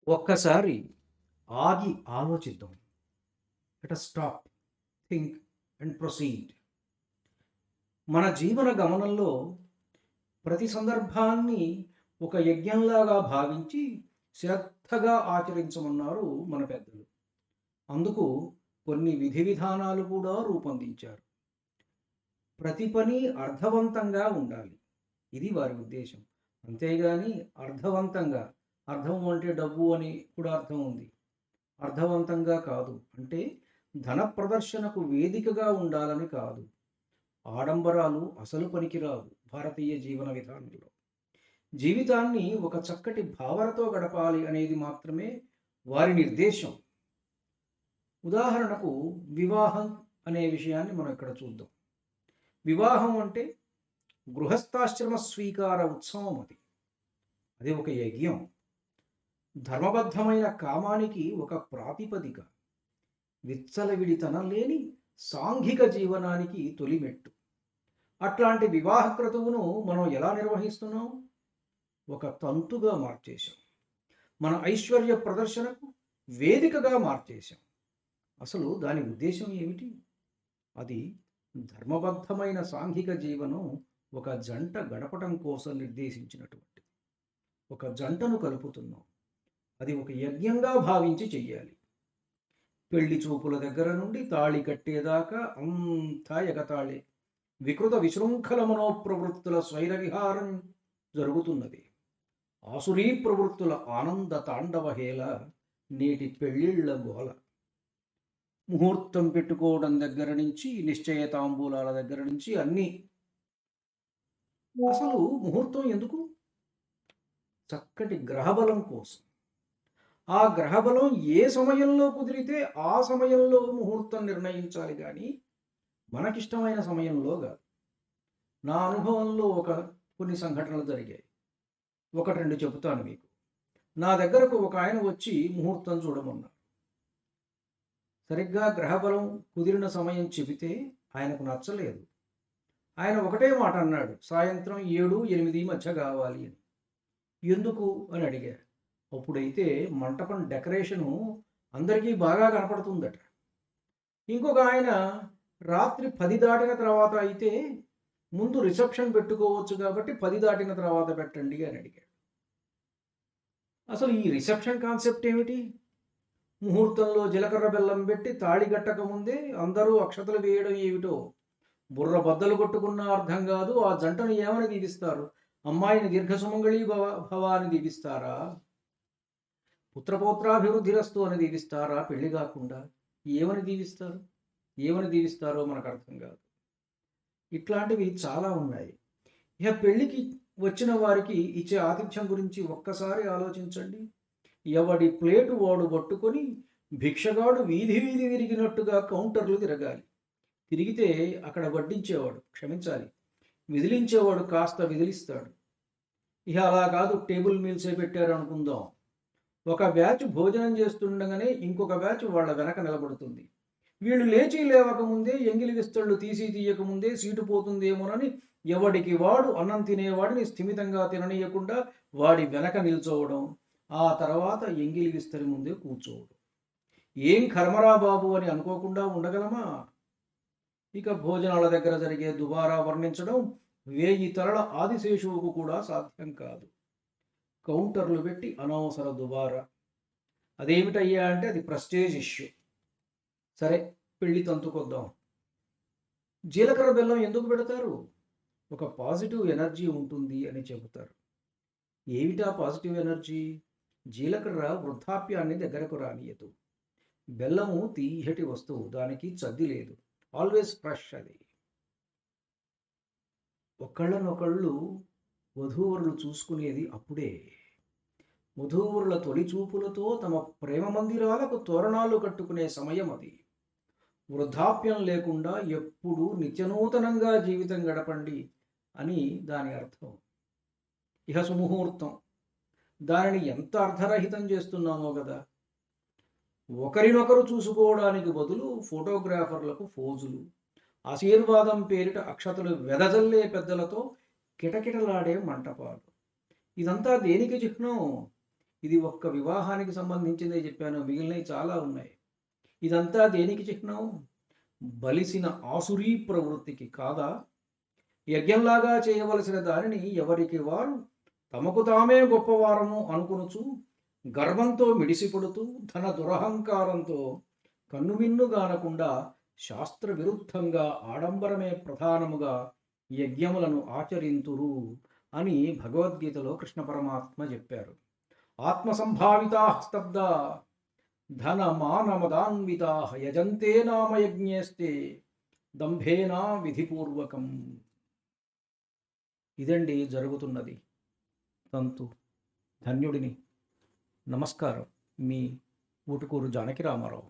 ఒక్కసారి ఆగి ఆలోచిద్దాం. Let us stop, think and proceed. మన జీవన గమనంలో ప్రతి సందర్భాన్ని ఒక యజ్ఞంలాగా భావించి శ్రద్ధగా ఆచరించమన్నారు మన పెద్దలు. అందుకు కొన్ని విధి విధానాలు కూడా రూపొందించారు. ప్రతి పని అర్థవంతంగా ఉండాలి, ఇది వారి ఉద్దేశం. అంతేగాని అర్థవంతంగా, అర్థం అంటే డబ్బు అని కూడా అర్థం ఉంది. అర్థవంతంగా కాదు అంటే ధన ప్రదర్శనకు వేదికగా ఉండాలని కాదు. ఆడంబరాలు అసలు పనికిరావు భారతీయ జీవన విధానంలో. జీవితాన్ని ఒక చక్కటి భావనతో గడపాలి అనేది మాత్రమే వారి నిర్దేశం. ఉదాహరణకు వివాహం అనే విషయాన్ని మనం ఇక్కడ చూద్దాం. వివాహం అంటే గృహస్థాశ్రమ స్వీకార ఉత్సవం. అది ఒక యజ్ఞం. ధర్మబద్ధమైన కామానికి ఒక ప్రాతిపదిక. విచ్చలవిడితనం లేని సాంఘిక జీవనానికి తొలిమెట్టు. అట్లాంటి వివాహ క్రతువును మనం ఎలా నిర్వహిస్తున్నాం? ఒక తంతుగా మార్చేశాం. మన ఐశ్వర్య ప్రదర్శనకు వేదికగా మార్చేశాం. అసలు దాని ఉద్దేశం ఏమిటి? అది ధర్మబద్ధమైన సాంఘిక జీవనం ఒక జంట గడపటం కోసం నిర్దేశించినటువంటిది. ఒక జంటను కలుపుతున్నాం. అది ఒక యజ్ఞంగా భావించి చెయ్యాలి. పెళ్లి చూపుల దగ్గర నుండి తాళి కట్టేదాకా అంతా ఎగతాళే. వికృత విశృంఖల మనోప్రవృత్తుల స్వైర విహారం జరుగుతున్నది. ఆసురీ ప్రవృత్తుల ఆనంద తాండవహేళ నేటి పెళ్ళిళ్ళ గోల. ముహూర్తం పెట్టుకోవడం దగ్గర నుంచి నిశ్చయ తాంబూలాల దగ్గర నుంచి అన్నీ. అసలు ముహూర్తం ఎందుకు? చక్కటి గ్రహబలం కోసం. ఆ గ్రహబలం ఏ సమయంలో కుదిరితే ఆ సమయంలో ముహూర్తం నిర్ణయించాలి కానీ మనకిష్టమైన సమయంలో కాదు. నా అనుభవంలో కొన్ని సంఘటనలు జరిగాయి. ఒకటి రెండు చెబుతాను మీకు. నా దగ్గరకు ఒక ఆయన వచ్చి ముహూర్తం చూడమన్నారు. సరిగ్గా గ్రహబలం కుదిరిన సమయం చెబితే ఆయనకు నచ్చలేదు. ఆయన ఒకటే మాట అన్నాడు, సాయంత్రం 7-8 మధ్య కావాలి అని. ఎందుకు అని అడిగారు. అప్పుడైతే మంటపం డెకరేషను అందరికీ బాగా కనపడుతుందట. ఇంకొక ఆయన రాత్రి 10 దాటిన తర్వాత అయితే ముందు రిసెప్షన్ పెట్టుకోవచ్చు కాబట్టి 10 దాటిన తర్వాత పెట్టండి అని అడిగాడు. అసలు ఈ రిసెప్షన్ కాన్సెప్ట్ ఏమిటి? ముహూర్తంలో జీలకర్ర బెల్లం పెట్టి తాళి కట్టక ముందే అందరూ అక్షతలు వేయడం ఏమిటో బుర్ర బద్దలు కొట్టుకున్న అర్థం కాదు. ఆ జంటను ఏమని దీవిస్తారు? అమ్మాయిని దీర్ఘసుమంగళీ భవ అని దీవిస్తారా? పుత్రపౌత్రాభివృద్ధిరస్తు అని దీవిస్తారా? పెళ్లి కాకుండా ఏమని దీవిస్తారు? ఏమని దీవిస్తారో మనకు అర్థం కాదు. ఇట్లాంటివి చాలా ఉన్నాయి. ఇక పెళ్లికి వచ్చిన వారికి ఇచ్చే ఆతిథ్యం గురించి ఒక్కసారి ఆలోచించండి. ఎవడి ప్లేటు వాడు పట్టుకొని భిక్షగాడు వీధి వీధి తిరిగినట్టుగా కౌంటర్లు తిరగాలి. తిరిగితే అక్కడ వడ్డించేవాడు, క్షమించాలి, విదిలించేవాడు కాస్త విదిలిస్తాడు. ఇక అలా కాదు, టేబుల్ మీల్సే పెట్టారు అనుకుందాం. ఒక బ్యాచ్ భోజనం చేస్తుండగానే ఇంకొక బ్యాచ్ వాళ్ళ వెనక నిలబడుతుంది. వీళ్ళు లేచి లేవకముందే ఎంగిలి విస్తళ్ళు తీయకముందే సీటు పోతుందేమోనని ఎవడికి వాడు అన్నం తినేవాడిని స్థిమితంగా తిననీయకుండా వాడి వెనక నిల్చోవడం, ఆ తర్వాత ఎంగిలి విస్తరి ముందే కూర్చోవడం. ఏం కర్మరా బాబు అని అనుకోకుండా ఉండగలమా? ఇక భోజనాల దగ్గర జరిగే దుబారా వర్ణించడం 1000 తలల ఆదిశేషువుకు కూడా సాధ్యం కాదు. కౌంటర్లు పెట్టి అనవసర దుబారా. అదేమిటయ్యా అంటే అది ప్రెస్టేజ్ ఇష్యూ. సరే, పెళ్లి తంతుకొద్దాం. జీలకర్ర బెల్లం ఎందుకు పెడతారు? ఒక పాజిటివ్ ఎనర్జీ ఉంటుంది అని చెబుతారు. ఏమిటా పాజిటివ్ ఎనర్జీ? జీలకర్ర వృద్ధాప్యాన్ని దగ్గరకు రానియదు. బెల్లము తీయటి వస్తువు, దానికి చద్ది లేదు, ఆల్వేస్ ఫ్రెష్. అది ఒకళ్ళనొకళ్ళు వధూవరులు చూసుకునేది అప్పుడే. వధూవరుల తొలి చూపులతో తమ ప్రేమ మందిరాలకు తోరణాలు కట్టుకునే సమయం అది. వృద్ధాప్యం లేకుండా ఎప్పుడూ నిత్యనూతనంగా జీవితం గడపండి అని దాని అర్థం. ఇహ సుముహూర్తం, దానిని ఎంత అర్థరహితం చేస్తున్నామో కదా. ఒకరినొకరు చూసుకోవడానికి బదులు ఫోటోగ్రాఫర్లకు ఫోజులు, ఆశీర్వాదం పేరిట అక్షతలు వెదజల్లే పెద్దలతో కిటకిటలాడే మంటపాలు. ఇదంతా దేనికి చిహ్నం? ఇది ఒక్క వివాహానికి సంబంధించిందే చెప్పాను, మిగిలినవి చాలా ఉన్నాయి. ఇదంతా దేనికి చిహ్నం? బలిసిన ఆసురీ ప్రవృత్తికి కాదా? యజ్ఞంలాగా చేయవలసిన దానిని ఎవరికి వారు తమకు తామే గొప్పవారము అనుకునుచు గర్వంతో మిడిసిపడుతూ ధన దురహంకారంతో కన్నుమిన్నుగానకుండా శాస్త్ర విరుద్ధంగా ఆడంబరమే ప్రధానముగా యజ్ఞములను ఆచరింతురు అని భగవద్గీతలో కృష్ణ పరమాత్మ చెప్పారు. ఆత్మసంభావితా స్తబ్ద ధన మానమదాన్వితా యజంతే నామ యజ్ఞేస్తే దంభేనా విధిపూర్వకం. ఇదండి జరుగుతున్నది తంతు. ధన్యుడిని. నమస్కారం. మీ ఊటుకూరు జానకి రామారావు.